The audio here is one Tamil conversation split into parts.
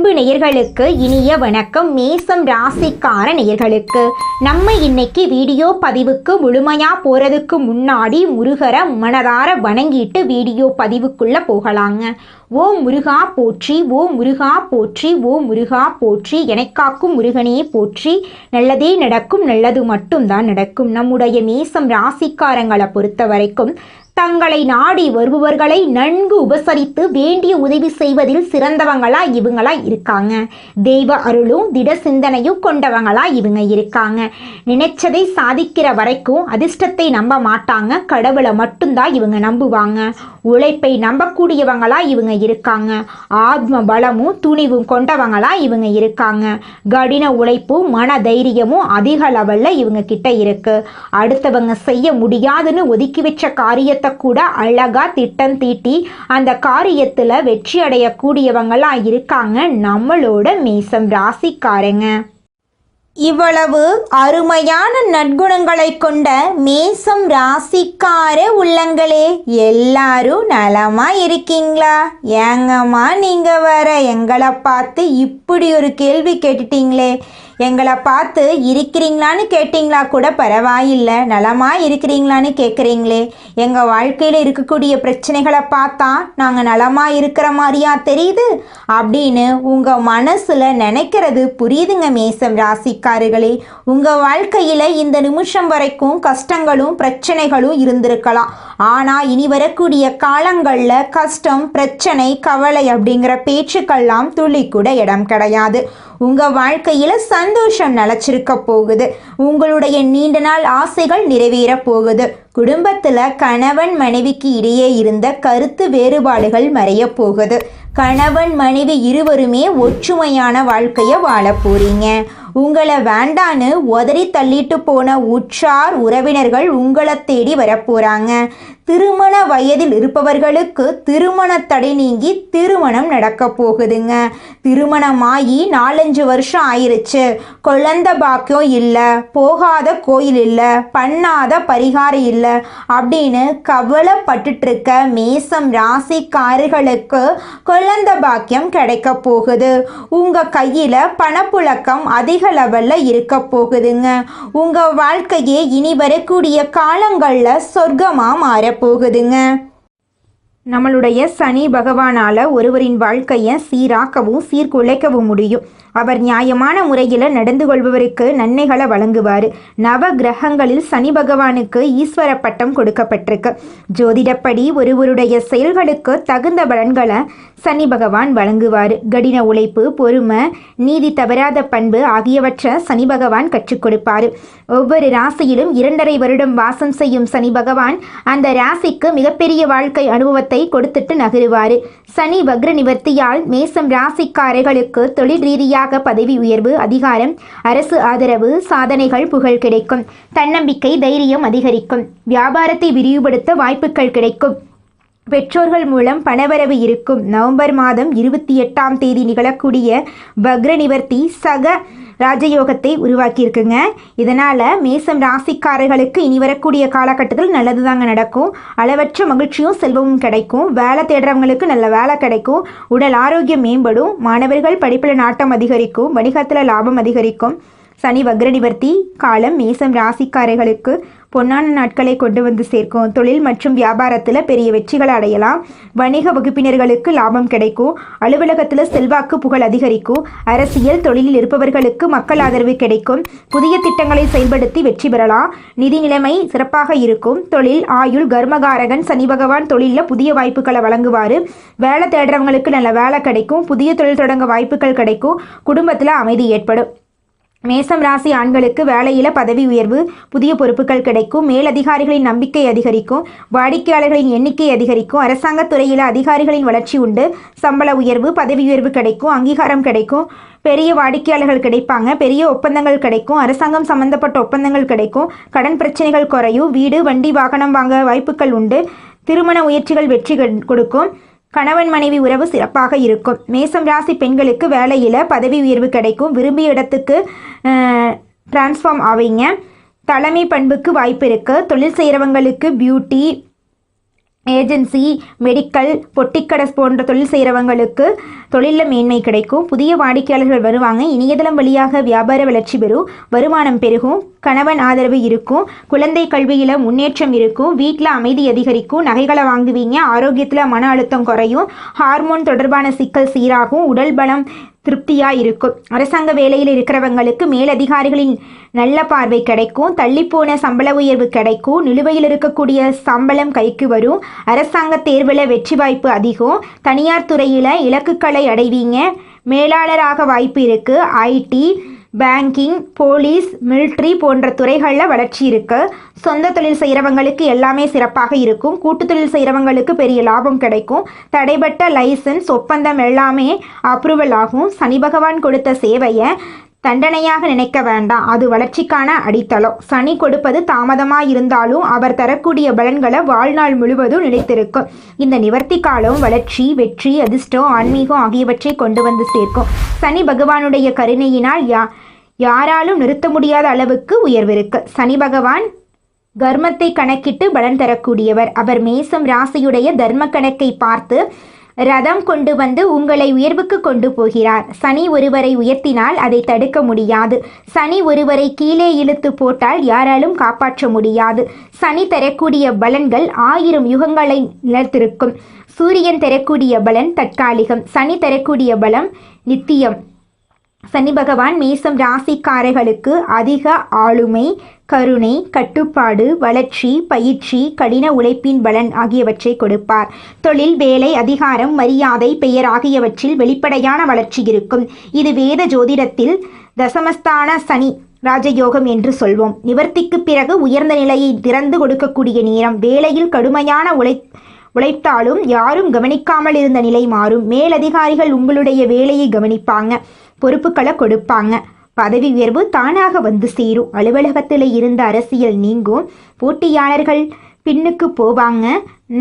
அன்பு நேயர்களுக்கு இனிய வணக்கம். மேசம் ராசிக்கார நேயர்களுக்கு நம்ம இன்னைக்கு வீடியோ பதிவுக்கு முழுமையா போறதுக்கு முன்னாடி முருகரை மனதார வணங்கிட்டு வீடியோ பதிவுக்குள்ள போகலாங்க. ஓ முருகா போற்றி, ஓ முருகா போற்றி, ஓ முருகா போற்றி, எனக்காக்கும் முருகனே போற்றி, நல்லதே நடக்கும், நல்லது மட்டும்தான் நடக்கும். நம்முடைய மேசம் ராசிக்காரங்களை பொறுத்த வரைக்கும் தங்களை நாடி வருபவர்களை நன்கு உபசரித்து வேண்டிய உதவி செய்வதில் சிறந்தவங்களா இவங்களா இருக்காங்க. தெய்வ அருளும் திட சிந்தனையும் கொண்டவங்களா இவங்க இருக்காங்க. நினைச்சதை சாதிக்கிற வரைக்கும் அதிர்ஷ்டத்தை நம்ப மாட்டாங்க, கடவுளை மட்டும்தான் இவங்க நம்புவாங்க. உழைப்பை நம்பக்கூடியவங்களா இவங்க இருக்காங்க. ஆத்ம பலமும் துணிவும் கொண்டவங்களா இவங்க இருக்காங்க. கடின உழைப்பும் மன தைரியமும் அதிக லெவல்ல இவங்க கிட்ட இருக்கு. அடுத்தவங்க செய்ய முடியாதுன்னு ஒதுக்கி வச்ச காரியத்தை கூட அழகா திட்டம் தீட்டி அந்த காரியத்துல வெற்றி அடையக்கூடியவங்களா இருக்காங்க நம்மளோட மேசம் ராசிக்காரங்க. இவ்வளவு அருமையான நற்குணங்களை கொண்ட மேசம் ராசிக்கார உள்ளங்களே, எல்லாரும் நலமா இருக்கீங்களா? ஏங்கம்மா நீங்க வர எங்களை பார்த்து இப்படி ஒரு கேள்வி கேட்டுட்டீங்களே. எங்களை பார்த்து இருக்கிறீங்களான்னு கேட்டிங்களா கூட பரவாயில்லை, நலமா இருக்கிறீங்களான்னு கேட்குறீங்களே. எங்கள் வாழ்க்கையில் இருக்கக்கூடிய பிரச்சனைகளை பார்த்தா நாங்கள் நலமா இருக்கிற மாதிரியா தெரியுது அப்படின்னு உங்கள் மனசில் நினைக்கிறது புரியுதுங்க மேசம் ராசிக்காரர்களே. உங்கள் வாழ்க்கையில் இந்த நிமிஷம் வரைக்கும் கஷ்டங்களும் பிரச்சனைகளும் இருந்திருக்கலாம். ஆனால் இனி வரக்கூடிய காலங்களில் கஷ்டம், பிரச்சனை, கவலை அப்படிங்கிற பேச்சுக்கெல்லாம் துளி கூட இடம் கிடையாது. உங்கள் வாழ்க்கையில் சந்தோஷம் நிலச்சிருக்க போகுது. உங்களுடைய நீண்ட நாள் ஆசைகள் நிறைவேற போகுது. குடும்பத்தில் கணவன் மனைவிக்கு இடையே இருந்த கருத்து வேறுபாடுகள் மறைய போகுது. கணவன் மனைவி இருவருமே ஒற்றுமையான வாழ்க்கையை வாழ போறீங்க. உங்களை வேண்டான்னு உதறி தள்ளிட்டு போன உற்றார் உறவினர்கள் உங்களை தேடி வரப்போறாங்க. திருமண வயதில் இருப்பவர்களுக்கு திருமண தடை நீங்கி திருமணம் நடக்க போகுதுங்க. திருமணமாகி 4-5 வருஷம் ஆயிருச்சு, குழந்தை பாக்கியம் இல்லை, போகாத கோயில் இல்லை, பண்ணாத பரிகாரம் இல்லை அப்படின்னு கவலைப்பட்டுட்டு இருக்க மேசம் ராசிக்காரர்களுக்கு குழந்தை பாக்கியம் கிடைக்க போகுது. உங்க கையில பணப்புழக்கம் அதிக லெவல்ல இருக்க போகுதுங்க. உங்க வாழ்க்கையே இனி வரக்கூடிய காலங்கள்ல சொர்க்கமா மாறப்போகுதுங்க. நம்மளுடைய சனி பகவானால் ஒருவரின் வாழ்க்கையை சீராக்கவும் சீர்குலைக்கவும் முடியும். அவர் நியாயமான முறையில் நடந்து கொள்பவருக்கு நன்மைகளை வழங்குவார். நவ கிரகங்களில் சனி பகவானுக்கு ஈஸ்வர பட்டம் கொடுக்கப்பட்டிருக்கு. ஜோதிடப்படி ஒருவருடைய செயல்களுக்கு தகுந்த பலன்களை சனி பகவான் வழங்குவார். கடின உழைப்பு, பொறுமை, நீதி தவறாத பண்பு ஆகியவற்றை சனி பகவான் கற்றுக் கொடுப்பார். ஒவ்வொரு ராசியிலும் 2.5 வருடம் வாசம் செய்யும் சனி பகவான் அந்த ராசிக்கு மிகப்பெரிய வாழ்க்கை அனுபவத்தை கொடுத்துட்டு நகருவார். சனி வக்ர நிவர்த்தியால் மேசம் ராசிக்காரர்களுக்கு தொழில் ரீதியாக பதவி உயர்வு, அதிகாரம், அரசு ஆதரவு, சாதனைகள், புகழ் கிடைக்கும். தன்னம்பிக்கை, தைரியம் அதிகரிக்கும். வியாபாரத்தை விரிவுபடுத்த வாய்ப்புகள் கிடைக்கும். பெற்றோர்கள் மூலம் பணவரவு இருக்கும். நவம்பர் மாதம் 28ஆம் தேதி நிகழக்கூடிய வக்ர நிவர்த்தி சக ராஜயோகத்தை உருவாக்கியிருக்குங்க. இதனால் மேசம் ராசிக்காரர்களுக்கு இனி வரக்கூடிய காலகட்டத்தில் நல்லது தாங்க நடக்கும். அளவற்ற மகிழ்ச்சியும் செல்வமும் கிடைக்கும். வேலை தேடுறவங்களுக்கு நல்ல வேலை கிடைக்கும். உடல் ஆரோக்கியம் மேம்படும். மாணவர்கள் படிப்பில் நாட்டம் அதிகரிக்கும். வணிகத்தில் லாபம் அதிகரிக்கும். சனி வக்ர நிவர்த்தி காலம் மேசம் ராசிக்காரர்களுக்கு பொன்னான நாட்களை கொண்டு வந்து சேர்க்கும். தொழில் மற்றும் வியாபாரத்தில் பெரிய வெற்றிகளை அடையலாம். வணிக வகுப்பினர்களுக்கு லாபம் கிடைக்கும். அலுவலகத்தில் செல்வாக்கு, புகழ் அதிகரிக்கும். அரசியல், தொழிலில் இருப்பவர்களுக்கு மக்கள் ஆதரவு கிடைக்கும். புதிய திட்டங்களை செயல்படுத்தி வெற்றி பெறலாம். நிதி நிலைமை சிறப்பாக இருக்கும். தொழில், ஆயுள், கர்மகாரகன் சனி பகவான் தொழிலில் புதிய வாய்ப்புகளை வழங்குவார். வேலை தேடுறவங்களுக்கு நல்ல வேலை கிடைக்கும். புதிய தொழில் தொடங்க வாய்ப்புகள் கிடைக்கும். குடும்பத்தில் அமைதி ஏற்படும். மேசம் ராசி ஆண்களுக்கு வேலையில் பதவி உயர்வு, புதிய பொறுப்புகள் கிடைக்கும். மேலதிகாரிகளின் நம்பிக்கை அதிகரிக்கும். வாடிக்கையாளர்களின் எண்ணிக்கை அதிகரிக்கும். அரசாங்கத் துறையில் அதிகாரிகளின் வளர்ச்சி உண்டு. சம்பள உயர்வு, பதவி உயர்வு கிடைக்கும். அங்கீகாரம் கிடைக்கும். பெரிய வாடிக்கையாளர்கள் கிடைப்பாங்க. பெரிய ஒப்பந்தங்கள் கிடைக்கும். அரசாங்கம் சம்பந்தப்பட்ட ஒப்பந்தங்கள் கிடைக்கும். கடன் பிரச்சனைகள் குறையும். வீடு, வண்டி, வாகனம் வாங்க வாய்ப்புகள் உண்டு. திருமண முயற்சிகள் வெற்றி கொடுக்கும். கணவன் மனைவி உறவு சிறப்பாக இருக்கும். மேசம் ராசி பெண்களுக்கு வேலையில் பதவி உயர்வு கிடைக்கும். விரும்பிய இடத்துக்கு டிரான்ஸ்ஃபார்ம் ஆவீங்க. தலைமை பண்புக்கு வாய்ப்பு இருக்குது. தொழில் செய்கிறவங்களுக்கு பியூட்டி, ஏஜென்சி, மெடிக்கல், பொட்டிக்கடை போன்ற தொழில் செய்கிறவங்களுக்கு தொழிலில் மேன்மை கிடைக்கும். புதிய வாடிக்கையாளர்கள் வருவாங்க. இணையதளம் வழியாக வியாபார வளர்ச்சி பெறும். வருமானம் பெருகும். கணவன் ஆதரவு இருக்கும். குழந்தை கல்வியில் முன்னேற்றம் இருக்கும். வீட்டில் அமைதி அதிகரிக்கும். நகைகளை வாங்குவீங்க. ஆரோக்கியத்தில் மன அழுத்தம் குறையும். ஹார்மோன் தொடர்பான சிக்கல் சீராகும். உடல் பலம் திருப்தியாக இருக்கும். அரசாங்க வேலையில் இருக்கிறவங்களுக்கு மேலதிகாரிகளின் நல்ல பார்வை கிடைக்கும். தள்ளிப்போன சம்பள உயர்வு கிடைக்கும். நிலுவையில் இருக்கக்கூடிய சம்பளம் கைக்கு வரும். அரசாங்க தேர்வில் வெற்றி வாய்ப்பு அதிகம். தனியார் துறையில் இலக்குகளை அடைவீங்க. மேலாளராக வாய்ப்பு இருக்குது. ஐடி, பேங்கிங், போலீஸ், மிலிட்ரி போன்ற துறைகளில் வளர்ச்சி இருக்குது. சொந்த தொழில் செய்கிறவங்களுக்கு எல்லாமே சிறப்பாக இருக்கும். கூட்டு தொழில் செய்கிறவங்களுக்கு பெரிய லாபம் கிடைக்கும். தடைப்பட்ட லைசன்ஸ், ஒப்பந்தம் எல்லாமே அப்ரூவல் ஆகும். சனி பகவான் கொடுத்த சேவையை தண்டனையாக நினைக்க வேண்டாம். அது வளர்ச்சிக்கான அடித்தளம். சனி கொடுப்பது தாமதமாக இருந்தாலும் அவர் தரக்கூடிய பலன்களை வாழ்நாள் முழுவதும் நிலைத்திருக்கும். இந்த நிவர்த்தி காலம் வளர்ச்சி, வெற்றி, அதிர்ஷ்டம், ஆன்மீகம் ஆகியவற்றை கொண்டு வந்து சேர்க்கும். சனி பகவானுடைய கருணையினால் யாராலும் நிறுத்த முடியாத அளவுக்கு உயர்விருக்கு. சனி பகவான் கர்மத்தை கணக்கிட்டு பலன் தரக்கூடியவர். அவர் மேசம் ராசியுடைய தர்ம கணக்கை பார்த்து ரதம் கொண்டு வந்து உங்களை உயர்வுக்கு கொண்டு போகிறார். சனி ஒருவரை உயர்த்தினால் அதை தடுக்க முடியாது. சனி ஒருவரை கீழே இழுத்து போட்டால் யாராலும் காப்பாற்ற முடியாது. சனி தரக்கூடிய பலன்கள் 1000 யுகங்களை நிலைத்திருக்கும். சூரியன் தரக்கூடிய பலன் தற்காலிகம். சனி தரக்கூடிய பலம் நித்தியம். சனி பகவான் மேசம் ராசிக்காரர்களுக்கு அதிக ஆளுமை, கருணை, கட்டுப்பாடு, வளர்ச்சி, பயிற்சி, கடின உழைப்பின் பலன் ஆகியவற்றை கொடுப்பார். தொழில், வேலை, அதிகாரம், மரியாதை, பெயர் ஆகியவற்றில் வெளிப்படையான வளர்ச்சி இருக்கும். இது வேத ஜோதிடத்தில் தசமஸ்தான சனி ராஜயோகம் என்று சொல்வோம். நிவர்த்திக்கு பிறகு உயர்ந்த நிலையை திறந்து கொடுக்கக்கூடிய நேரம். வேலையில் கடுமையான உழைத்தாலும் யாரும் கவனிக்காமல் இருந்த நிலை மாறும். மேலதிகாரிகள் உங்களுடைய வேலையை கவனிப்பாங்க. பொறுப்புகளை கொடுப்பாங்க. பதவி உயர்வு தானாக வந்து சேரும். அலுவலகத்தில் இருந்த அரசியல் நீங்கும். போட்டியாளர்கள் பின்னுக்கு போவாங்க.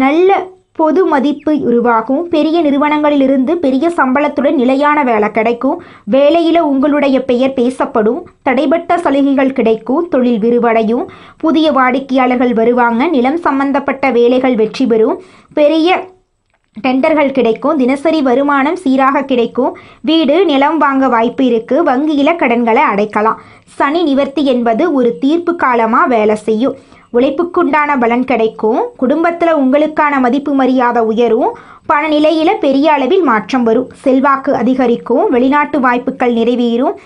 நல்ல பொது மதிப்பு உருவாகும். பெரிய நிறுவனங்களிலிருந்து பெரிய சம்பளத்துடன் நிலையான வேலை கிடைக்கும். வேலையில் உங்களுடைய பெயர் பேசப்படும். தடைப்பட்ட சலுகைகள் கிடைக்கும். தொழில் விரிவடையும். புதிய வாடிக்கையாளர்கள் வருவாங்க. நிலம் சம்பந்தப்பட்ட வேலைகள் வெற்றி பெறும். பெரிய டெண்டர்கள் கிடைக்கும். தினசரி வருமானம் சீராக கிடைக்கும். வீடு, நிலம் வாங்க வாய்ப்பு இருக்குது. வங்கியில் கடன்களை அடைக்கலாம். சனி நிவர்த்தி என்பது ஒரு தீர்ப்பு காலமாக வேலை செய்யும். உழைப்புக்குண்டான பலன் கிடைக்கும். குடும்பத்தில் உங்களுக்கான மதிப்பு மரியாதை உயரும். பண நிலையில் பெரிய அளவில் மாற்றம் வரும். செல்வாக்கு அதிகரிக்கும். வெளிநாட்டு வாய்ப்புகள் நிறைவேறும்.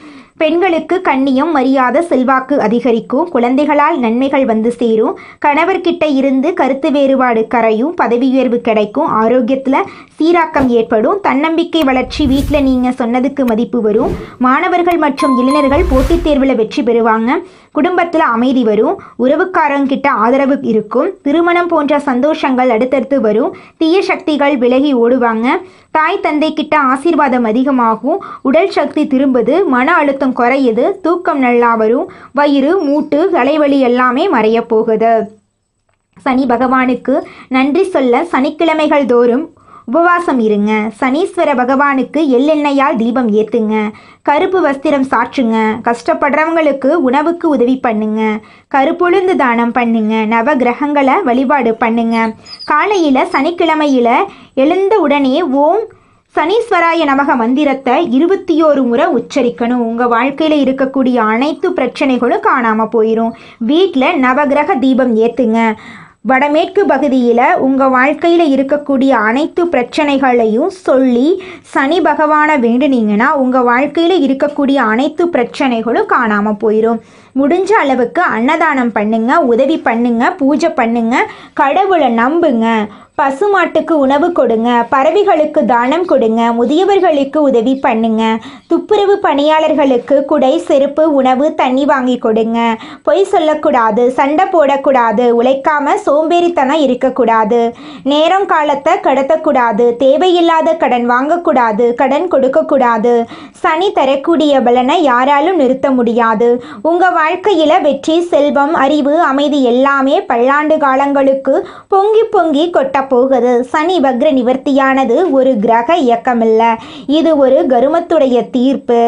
பெண்களுக்கு கண்ணியம், மரியாதை, செல்வாக்கு அதிகரிக்கும். குழந்தைகளால் நன்மைகள் வந்து சேரும். கணவர்கிட்ட இருந்து கருத்து வேறுபாடு கரையும். பதவி உயர்வு கிடைக்கும். ஆரோக்கியத்தில் சீராக்கம் ஏற்படும். தன்னம்பிக்கை வளர்ச்சி. வீட்டில் நீங்கள் சொன்னதுக்கு மதிப்பு வரும். மாணவர்கள் மற்றும் இளைஞர்கள் போட்டித் தேர்வில் வெற்றி பெறுவாங்க. குடும்பத்தில் அமைதி வரும். உறவுக்காரங்கிட்ட ஆதரவு இருக்கும். திருமணம் போன்ற சந்தோஷங்கள் அடுத்தடுத்து வரும். தீய சக்திகள் விலகி ஓடுவாங்க. தாய் தந்தை கிட்ட ஆசீர்வாதம் அதிகமாகும். உடல் சக்தி திரும்புது. மன அழுத்தம் குறையுது. தூக்கம் நல்லா வரும். வயிறு, மூட்டு, தலைவலி எல்லாமே மறைய போகுது. சனி பகவானுக்கு நன்றி சொல்ல சனிக்கிழமைகள் தோறும் உபவாசம் இருங்க. சனீஸ்வர பகவானுக்கு எள்ளெண்ணெயால் தீபம் ஏற்றுங்க. கருப்பு வஸ்திரம் சாற்றுங்க. கஷ்டப்படுறவங்களுக்கு உணவுக்கு உதவி பண்ணுங்க. கருப்பொழுந்து தானம் பண்ணுங்க. நவ கிரகங்களை வழிபாடு பண்ணுங்க. காலையில் சனிக்கிழமையில் எழுந்த உடனே ஓம் சனீஸ்வராய நமக மந்திரத்தை 21 முறை உச்சரிக்கணும். உங்கள் வாழ்க்கையில் இருக்கக்கூடிய அனைத்து பிரச்சனைகளும் காணாமல் போயிடும். வீட்டில் நவகிரக தீபம் ஏற்றுங்க. வடமேற்கு பகுதியில் உங்கள் வாழ்க்கையில் இருக்கக்கூடிய அனைத்து பிரச்சனைகளையும் சொல்லி சனி பகவானை வேண்டுனீங்கன்னா உங்கள் வாழ்க்கையில் இருக்கக்கூடிய அனைத்து பிரச்சனைகளும் காணாமல் போயிடும். முடிஞ்ச அளவுக்கு அன்னதானம் பண்ணுங்க. உதவி பண்ணுங்க. பூஜை பண்ணுங்க. கடவுளை நம்புங்க. பசுமாட்டுக்கு உணவு கொடுங்க. பறவைகளுக்கு தானம் கொடுங்க. முதியவர்களுக்கு உதவி பண்ணுங்க. துப்புரவு பணியாளர்களுக்கு குடை, செருப்பு, உணவு, தண்ணி வாங்கி கொடுங்க. பொய் சொல்லக்கூடாது. சண்டை போடக்கூடாது. உழைக்காம சோம்பேறித்தனம் இருக்கக்கூடாது. நேரம் காலத்தை கடத்தக்கூடாது. தேவையில்லாத கடன் வாங்கக்கூடாது. கடன் கொடுக்கக்கூடாது. சனி தரக்கூடிய பலனை யாராலும் நிறுத்த முடியாது. உங்கள் வாழ்க்கையில் வெற்றி, செல்வம், அறிவு, அமைதி எல்லாமே பல்லாண்டு காலங்களுக்கு பொங்கி பொங்கி கொட்ட போகுது. சனி வக்ர நிவர்த்தியானது ஒரு கிரக இயக்கமில்லை. இது ஒரு கருமத்துடைய தீர்ப்பு.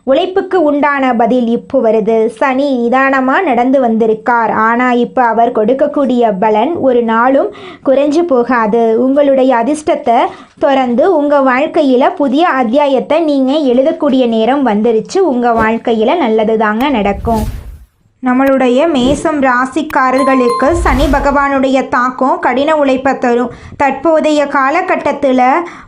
உழைப்புக்கு உண்டான பதில் இப்போ வருது. சனி நிதானமாக நடந்து வந்திருக்கார். ஆனால் இப்போ அவர் கொடுக்கக்கூடிய பலன் ஒரு நாளும் குறைஞ்சு போகாது. உங்களுடைய அதிர்ஷ்டத்தை தொடர்ந்து உங்கள் வாழ்க்கையில் புதிய அத்தியாயத்தை நீங்கள் எழுதக்கூடிய நேரம் வந்துருச்சு. உங்கள் வாழ்க்கையில் நல்லது தாங்க நடக்கும். நம்மளுடைய மேசம் ராசிக்காரர்களுக்கு சனி பகவானுடைய தாக்கம் கடின உழைப்பை தரும். தற்போதைய காலகட்டத்தில்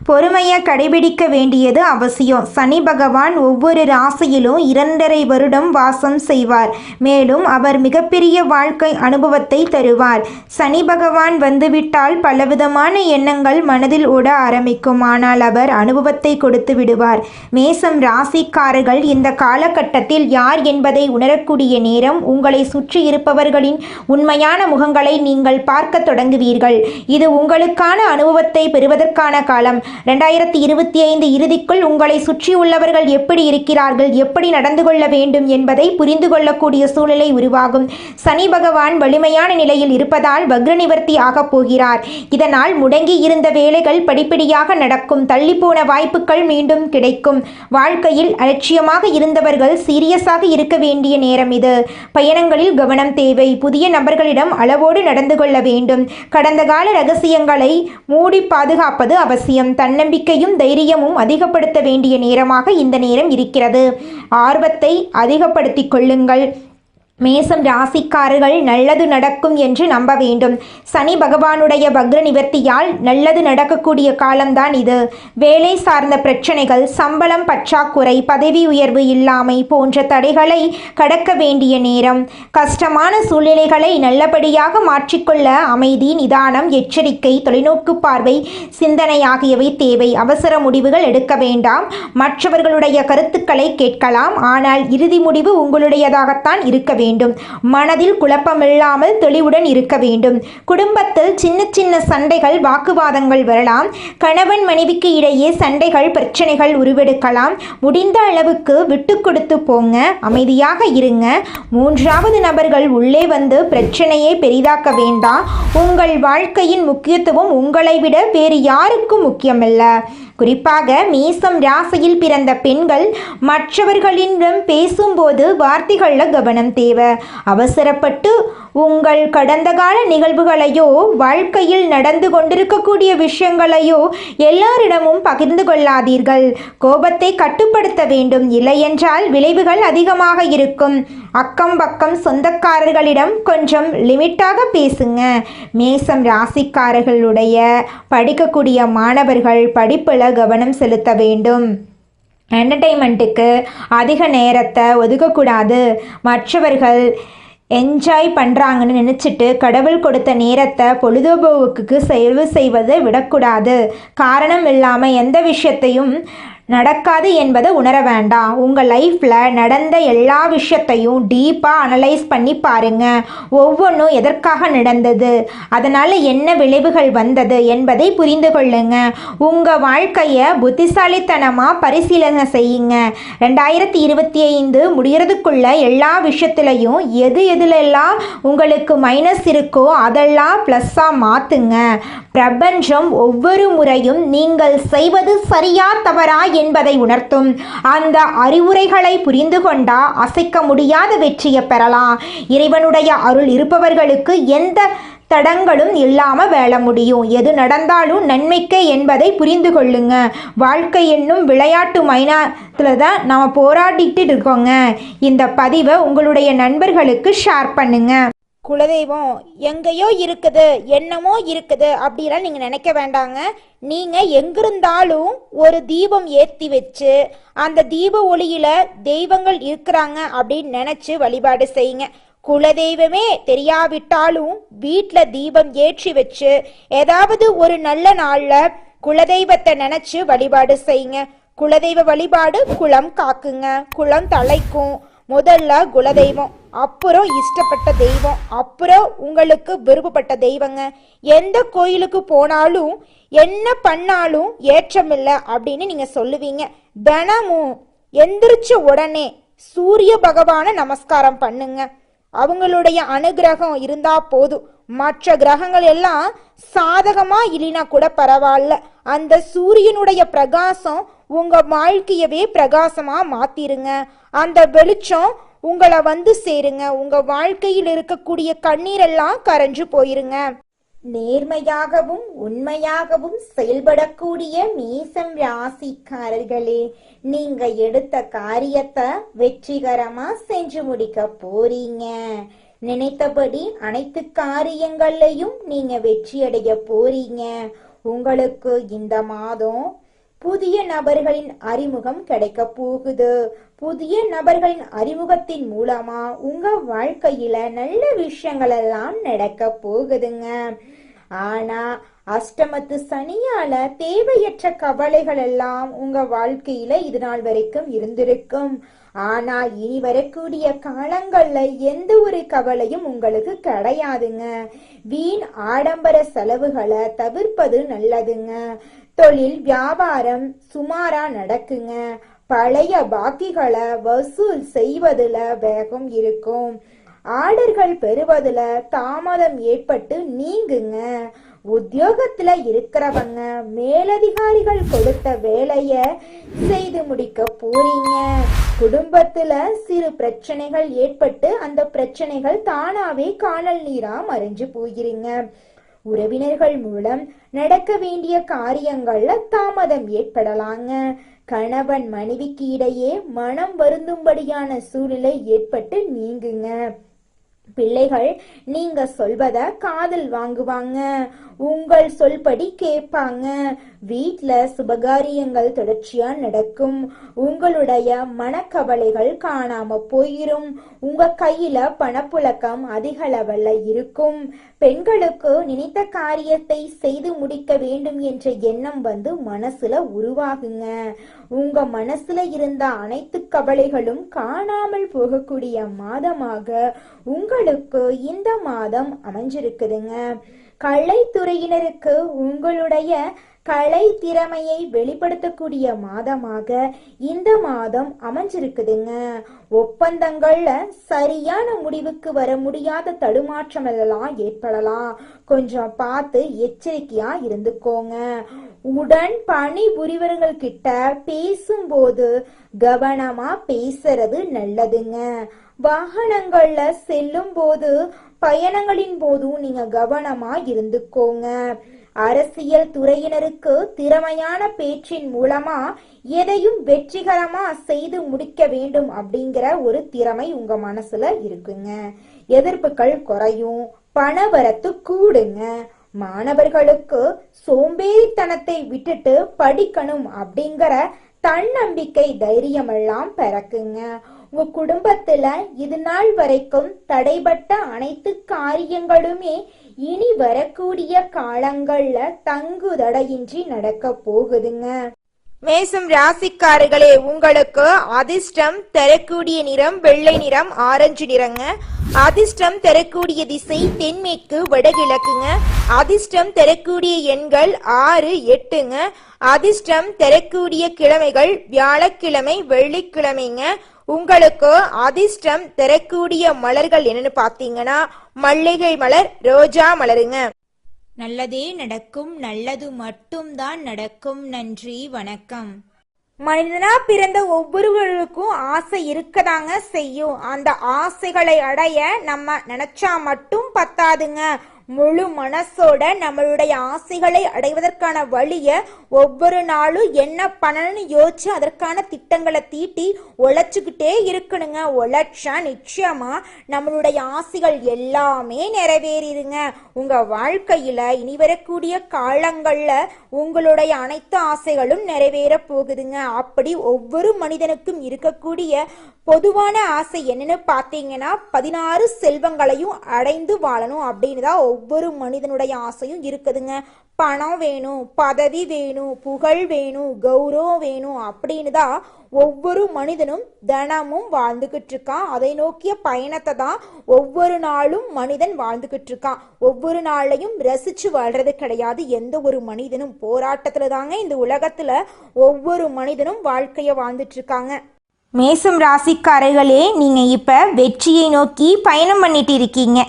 பொறுமையை கடைபிடிக்க வேண்டியது அவசியம். சனி பகவான் ஒவ்வொரு ராசியிலும் 2.5 வருடம் வாசம் செய்வார். மேலும் அவர் மிகப்பெரிய வாழ்க்கை அனுபவத்தை தருவார். சனி பகவான் வந்துவிட்டால் பலவிதமான எண்ணங்கள் மனதில் ஓட ஆரம்பிக்கும். ஆனால் அவர் அனுபவத்தை கொடுத்து விடுவார். மேசம் ராசிக்காரர்கள் இந்த காலகட்டத்தில் யார் என்பதை உணரக்கூடிய நேரம். உங்களை சுற்றி இருப்பவர்களின் உண்மையான முகங்களை நீங்கள் பார்க்க தொடங்குவீர்கள். இது உங்களுக்கான அனுபவத்தை பெறுவதற்கான காலம். 2025 இறுதிக்குள் உங்களை சுற்றியுள்ளவர்கள் எப்படி இருக்கிறார்கள், எப்படி நடந்து கொள்ள வேண்டும் என்பதை புரிந்து கொள்ளக்கூடிய சூழ்நிலை உருவாகும். சனி பகவான் வலிமையான நிலையில் இருப்பதால் வக்ர நிவர்த்தி ஆகப் போகிறார். இதனால் முடங்கி இருந்த வேலைகள் படிப்படியாக நடக்கும். தள்ளிப்போன வாய்ப்புகள் மீண்டும் கிடைக்கும். வாழ்க்கையில் அலட்சியமாக இருந்தவர்கள் சீரியஸாக இருக்க வேண்டிய நேரம் இது. பயணங்களில் கவனம் தேவை. புதிய நபர்களிடம் அளவோடு நடந்து கொள்ள வேண்டும். கடந்த கால ரகசியங்களை மூடி பாதுகாப்பது அவசியம். தன்னம்பிக்கையும் தைரியமும் அதிகப்படுத்த வேண்டிய நேரமாக இந்த நேரம் இருக்கிறது. ஆர்வத்தை அதிகப்படுத்திக் கொள்ளுங்கள். மேசம் ராசிக்காரர்கள் நல்லது நடக்கும் என்று நம்ப வேண்டும். சனி பகவானுடைய வக்ர நிவர்த்தியால் நல்லது நடக்கக்கூடிய காலம்தான் இது. வேலை சார்ந்த பிரச்சனைகள், சம்பளம் பற்றாக்குறை, பதவி உயர்வு இல்லாமை போன்ற தடைகளை கடக்க வேண்டிய நேரம். கஷ்டமான சூழ்நிலைகளை நல்லபடியாக மாற்றிக்கொள்ள அமைதி, நிதானம், எச்சரிக்கை, தொலைநோக்கு பார்வை, சிந்தனை ஆகியவை தேவை. அவசர முடிவுகள் எடுக்க வேண்டாம். மற்றவர்களுடைய கருத்துக்களை கேட்கலாம். ஆனால் இறுதி முடிவு உங்களுடையதாகத்தான் இருக்க வேண்டும். மனதில் குழப்பமில்லாமல் தெளிவுடன் இருக்க வேண்டும். குடும்பத்தில் சின்ன சின்ன சண்டைகள், வாக்குவாதங்கள் வரலாம். கணவன் மனைவிக்கு இடையே சண்டைகள், பிரச்சனைகள் உருவெடுக்கலாம். முடிந்த அளவுக்கு விட்டு கொடுத்து போங்க. அமைதியாக இருங்க. 3வது நபர்கள் உள்ளே வந்து பிரச்சனையை பெரிதாக்க வேண்டாம். உங்கள் வாழ்க்கையின் முக்கியத்துவம் உங்களை விட வேறு யாருக்கும் முக்கியமல்ல. குறிப்பாக மேசம் ராசியில் பிறந்த பெண்கள் மற்றவர்களிடம் பேசும்போது வார்த்தைகளில் கவனம் தேவை. அவசரப்பட்டு உங்கள் கடந்த கால நிகழ்வுகளையோ வாழ்க்கையில் நடந்து கொண்டிருக்கக்கூடிய விஷயங்களையோ எல்லாரிடமும் பகிர்ந்து கொள்ளாதீர்கள். கோபத்தை கட்டுப்படுத்த வேண்டும். இல்லையென்றால் விளைவுகள் அதிகமாக இருக்கும். அக்கம் பக்கம் சொந்தக்காரர்களிடம் கொஞ்சம் லிமிட்டாக பேசுங்க. மேசம் ராசிக்காரர்களுடைய படிக்கக்கூடிய மாணவர்கள் படிப்பில் கவனம் செலுத்த வேண்டும். என்டர்டெயின்மெண்ட்டுக்கு அதிக நேரத்தை ஒதுக்கக்கூடாது. மற்றவர்கள் என்ஜாய் பண்ணுறாங்கன்னு நினச்சிட்டு கடவுள் கொடுத்த நேரத்தை பொழுதுபோக்குக்கு செலவு செய்வதை விடக்கூடாது. காரணம் இல்லாமல் எந்த விஷயத்தையும் நடக்காது என்பதை உணர வேண்டாம். உங்கள் லைஃப்பில் நடந்த எல்லா விஷயத்தையும் டீப்பாக அனலைஸ் பண்ணி பாருங்கள். ஒவ்வொன்றும் எதற்காக நடந்தது, அதனால் என்ன விளைவுகள் வந்தது என்பதை புரிந்து கொள்ளுங்க. உங்கள் வாழ்க்கையை புத்திசாலித்தனமாக பரிசீலனை செய்யுங்க. 2025 முடிகிறதுக்குள்ள எல்லா விஷயத்துலையும் எதுலெல்லாம் உங்களுக்கு மைனஸ் இருக்கோ அதெல்லாம் ப்ளஸ்ஸாக மாற்றுங்க. பிரபஞ்சம் ஒவ்வொரு முறையும் நீங்கள் செய்வது சரியா தவறா என்பதை உணர்த்தும். அந்த அறிவுரைகளை புரிந்து கொண்டா அசைக்க முடியாத வெற்றியை பெறலாம். இறைவனுடைய அருள் இருப்பவர்களுக்கு எந்த தடங்களும் இல்லாமல் வாழ முடியும். எது நடந்தாலும் நன்மைக்கே என்பதை புரிந்து கொள்ளுங்க. வாழ்க்கை என்னும் விளையாட்டு மைதானத்தில் தான் நம்ம போராடிட்டு இருக்கோங்க. இந்த பதிவை உங்களுடைய நண்பர்களுக்கு ஷேர் பண்ணுங்க. குலதெய்வம் எங்கேயோ இருக்குது, என்னமோ இருக்குது அப்படிலாம் நீங்கள் நினைக்க வேண்டாங்க. நீங்கள் எங்கிருந்தாலும் ஒரு தீபம் ஏற்றி வச்சு அந்த தீப ஒளியில் தெய்வங்கள் இருக்கிறாங்க அப்படின்னு நினச்சி வழிபாடு செய்யுங்க. குலதெய்வமே தெரியாவிட்டாலும் வீட்டில் தீபம் ஏற்றி வச்சு ஏதாவது ஒரு நல்ல நாளில் குலதெய்வத்தை நினச்சி வழிபாடு செய்யுங்க. குலதெய்வ வழிபாடு குலம் காக்குங்க, குலம் தலைக்கும். முதல்ல குலதெய்வம், அப்புறம் இஷ்டப்பட்ட தெய்வம், அப்புறம் உங்களுக்கு விருப்பப்பட்ட தெய்வங்க. எந்த கோயிலுக்கு போனாலும் என்ன பண்ணாலும் ஏற்றமில்லை அப்படின்னு நீங்க சொல்லுவீங்க. தினமும் எந்திரிச்ச உடனே சூரிய பகவானை நமஸ்காரம் பண்ணுங்க. அவங்களுடைய அனுகிரகம் இருந்தா போதும். மற்ற கிரகங்கள் எல்லாம் சாதகமா இல்லைனா கூட பரவாயில்ல, அந்த சூரியனுடைய பிரகாசம் உங்க வாழ்க்கையவே பிரகாசமா மாத்திருங்க. அந்த வெளிச்சம் உங்களை வந்து சேருங்க. உங்க வாழ்க்கையில் இருக்கக்கூடிய கண்ணீரெல்லாம் கரைஞ்சு போயிருங்க. நேர்மையாகவும் உண்மையாகவும் செயல்படக்கூடிய மேசம் ராசிக்காரர்களே, நீங்க எடுத்த காரியத்தை வெற்றிகரமா செஞ்சு முடிக்க போறீங்க. நினைத்தபடி அனைத்து காரியங்கள்லையும் நீங்க வெற்றியடைய போறீங்க. உங்களுக்கு இந்த மாதம் புதிய நபர்களின் அறிமுகம் கிடைக்க போகுது. புதிய நபர்களின் அறிமுகத்தின் மூலமா உங்க வாழ்க்கையில நல்ல விஷயங்கள் எல்லாம் நடக்க போகுதுங்க. ஆனா அஷ்டமத்து சனியால தேவையற்ற கவலைகள் எல்லாம் உங்க வாழ்க்கையில இது நாள் வரைக்கும் இருந்திருக்கும். ஆனா இனி வரக்கூடிய காலங்கள்ல எந்த ஒரு கவலையும் உங்களுக்கு கிடையாதுங்க. வீண் ஆடம்பர செலவுகளை தவிர்ப்பது நல்லதுங்க. தொழில் வியாபாரம் சுமாரா நடக்குங்க. பழைய பாக்கிகளை வசூல் செய்வதுல வேகம் இருக்கும். ஆர்டர்கள் பெறுவதுல தாமதம் ஏற்பட்டு நீங்குங்க. உத்தியோகத்துல இருக்கிறவங்க மேலதிகாரிகள் கொடுத்த வேலைய செய்து முடிக்க போறீங்க. குடும்பத்துல சிறு பிரச்சனைகள் ஏற்பட்டு அந்த பிரச்சனைகள் தானாவே காணல் நீரா மறைஞ்சு போகிறீங்க. உறவினர்கள் மூலம் நடக்க வேண்டிய காரியங்கள்ல தாமதம் ஏற்படலாங்க. கணவன் மனைவிக்கு இடையே மனம் வருந்தும்படியான சூழ்நிலை ஏற்பட்டு நீங்குங்க. பிள்ளைகள் நீங்க சொல்வத காதில் வாங்குவாங்க. உங்கள் சொல்படி கேட்பாங்க. வீட்ல சுபகாரியங்கள் தொடர்ச்சியா நடக்கும். உங்களுடைய மனக்கவலைகள் காணாம போயிரும். உங்க கையில பணப்புழக்கம் அதிக லெவல்ல இருக்கும். பெண்களுக்கு நினைத்த காரியத்தை செய்து முடிக்க வேண்டும் என்ற எண்ணம் வந்து மனசுல உருவாகுங்க. உங்க மனசுல இருந்த அனைத்து கவலைகளும் காணாமல் போகக்கூடிய மாதமாக உங்களுக்கு இந்த மாதம் அமைஞ்சிருக்குதுங்க. கலைத்துறையினருக்கு உங்களுடைய கலை திறமையை வெளிப்படுத்தக்கூடிய மாதமாக இந்த மாதம் அமைஞ்சிருக்குதுங்க. ஒப்பந்தங்கள்ல சரியான முடிவுக்கு வர முடியாத தடுமாற்றம் எல்லாம் ஏற்படலாம். கொஞ்சம் பார்த்து எச்சரிக்கையா இருந்துக்கோங்க. உடன் பணி புரிவர்கள் கிட்ட பேசும்போது கவனமா பேசுறது நல்லதுங்க. வாகனங்கள்ல செல்லும் போது பயணங்களின் போதும் நீங்க கவனமா இருந்துக்கோங்க. அரசியல் துறையினருக்கு திறமையான பேச்சின் மூலமா எதையும் வெற்றிகரமா செய்து முடிக்க வேண்டும் அப்படிங்கிற ஒரு திறமை உங்க மனசுல இருக்குங்க. எதிர்ப்புகள் குறையும். பணவரத்து கூடுங்க. மாணவர்களுக்கு சோம்பேறித்தனத்தை விட்டுட்டு படிக்கணும் அப்படிங்கிற தன்னம்பிக்கை தைரியம் எல்லாம் பிறக்குங்க. உங்க குடும்பத்துல இது நாள் வரைக்கும் தடைபட்ட அனைத்து காரியங்களுமே இனி வரக்கூடிய காலங்கள்ல தங்குதடையின்றி நடக்க போகுதுங்க. மேசம் ராசிக்காரர்களே, உங்களுக்கு அதிர்ஷ்டம் தரக்கூடிய நிறம் வெள்ளை நிறம், ஆரஞ்சு நிறங்க. அதிர்ஷ்டம் தரக்கூடிய திசை தென்மேற்கு வடகிழக்குங்க. அதிர்ஷ்டம் தரக்கூடிய எண்கள் 6, 8ங்க. அதிர்ஷ்டம் தரக்கூடிய கிழமைகள் வியாழக்கிழமை, வெள்ளிக்கிழமைங்க. உங்களுக்கு அதிர்ஷ்டம் தரக்கூடிய மலர்கள் என்னன்னு பாத்தீங்கன்னா மல்லிகை மலர், ரோஜா மலருங்க. நல்லதே நடக்கும். நல்லது மட்டும்தான் நடக்கும். நன்றி, வணக்கம். மனிதனா பிறந்த ஒவ்வொருவருக்கும் ஆசை இருக்கதாங்க செய்யும். அந்த ஆசைகளை அடைய நம்ம நினைச்சா மட்டும் பத்தாதுங்க. முழு மனசோட நம்மளுடைய ஆசைகளை அடைவதற்கான வழிய ஒவ்வொரு நாளும் என்ன பண்ணணும்னு யோசிச்சு அதற்கான திட்டங்களை தீட்டி உழைச்சுக்கிட்டே இருக்கணுங்க. உழைச்சா நிச்சயமா நம்மளுடைய ஆசைகள் எல்லாமே நிறைவேறிடுங்க. உங்க வாழ்க்கையில இனி வரக்கூடிய காலங்கள்ல உங்களுடைய அனைத்து ஆசைகளும் நிறைவேற போகுதுங்க. அப்படி ஒவ்வொரு மனிதனுக்கும் இருக்கக்கூடிய பொதுவான ஆசை என்னன்னு பார்த்தீங்கன்னா 16 செல்வங்களையும் அடைந்து வாழணும் அப்படின்னு தான் ஒவ்வொரு மனிதனுடைய ஆசையும் இருக்குதுங்க. பணம் வேணும், பதவி வேணும், புகழ் வேணும், கௌரவம் வேணும் அப்படின்னு தான் ஒவ்வொரு மனிதனும் தினமும் வாழ்ந்துகிட்டு இருக்கான். அதை நோக்கிய பயணத்தை தான் ஒவ்வொரு நாளும் மனிதன் வாழ்ந்துகிட்டு இருக்கான். ஒவ்வொரு நாளையும் ரசிச்சு வாழ்றது கிடையாது. எந்த ஒரு மனிதனும் போராட்டத்துல தாங்க இந்த உலகத்துல ஒவ்வொரு மனிதனும் வாழ்க்கைய வாழ்ந்துட்டு இருக்காங்க. மேசம் ராசிக்காரர்களே, நீங்கள் இப்போ வெற்றியை நோக்கி பயணம் பண்ணிட்டு இருக்கீங்க.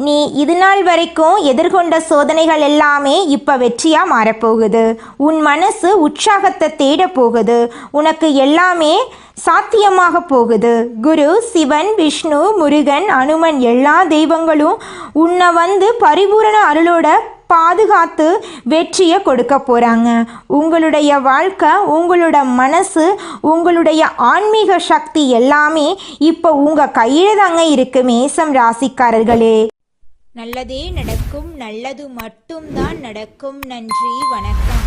நீ இது நாள் வரைக்கும் எதிர்கொண்ட சோதனைகள் எல்லாமே இப்போ வெற்றியாக மாறப்போகுது. உன் மனசு உற்சாகத்தை தேட போகுது. உனக்கு எல்லாமே சாத்தியமாக போகுது. குரு, சிவன், விஷ்ணு, முருகன், அனுமன் எல்லா தெய்வங்களும் உன்னை பரிபூரண அருளோட பாதுகாத்து வெற்றியை கொடுக்க போகிறாங்க. உங்களுடைய வாழ்க்கை, உங்களோட மனசு, உங்களுடைய ஆன்மீக சக்தி எல்லாமே இப்போ உங்கள் கையில் தாங்க இருக்கு மேசம் ராசிக்காரர்களே. நல்லதே நடக்கும், நல்லது மட்டும்தான் நடக்கும். நன்றி, வணக்கம்.